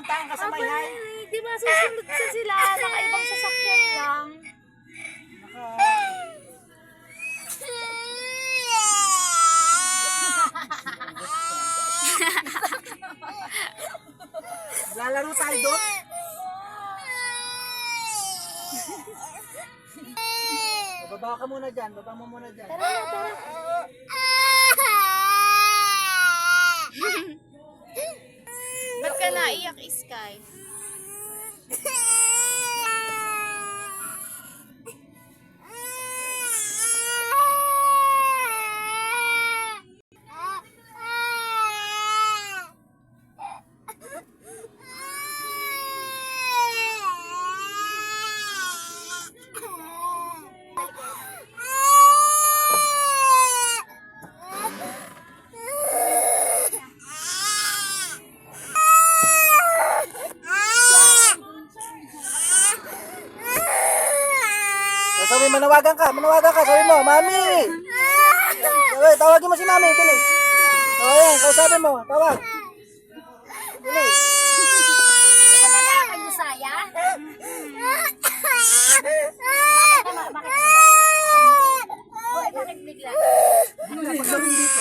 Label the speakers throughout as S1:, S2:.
S1: pupuntahan ka sa may hay.
S2: Di ba susunod sa sila? Nakaibang sasakyan lang.
S1: Lalaro tayo doon. Baba ka muna dyan. Baba mo muna dyan.
S2: Tara. Ba't ka naiyak, Sky?
S1: Sabi, manawagan ka. Sabi mo, Mami! Sabi, tawagin mo si Mami. Bilis. O, ayan. Kausapin mo. Tawag. Bilis.
S3: Ikaw na lang, mag-Bisaya? Bakit? Oy, bakit bigla?
S1: Pagdating dito.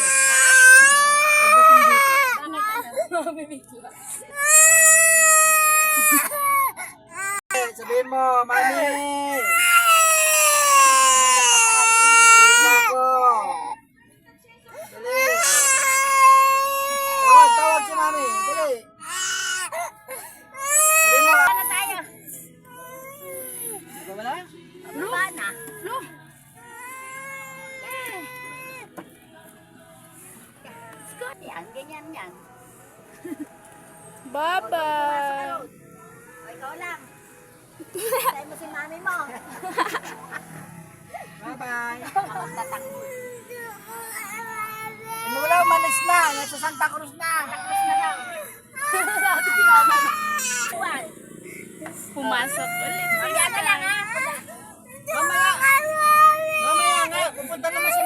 S1: Sabihin mo, Mami! Ako. Bilis. Tawag si Mami. Bilis. Sabihin mo.
S3: Ano tayo?
S1: Ikaw ba na?
S3: Baba na. Yan, ganyan yan.
S2: Bye-bye.
S3: O, ikaw lang. Tayo mo si mami mo.
S1: Bye-bye.
S3: Magtatakbo.
S1: Wala, malis na. Nasa Santa Cruz na.
S3: Tapos na lang. Buwan.
S2: Pumasok ulit.
S3: Mamaya na lang ha.
S1: Mamaya nga. Pupunta naman si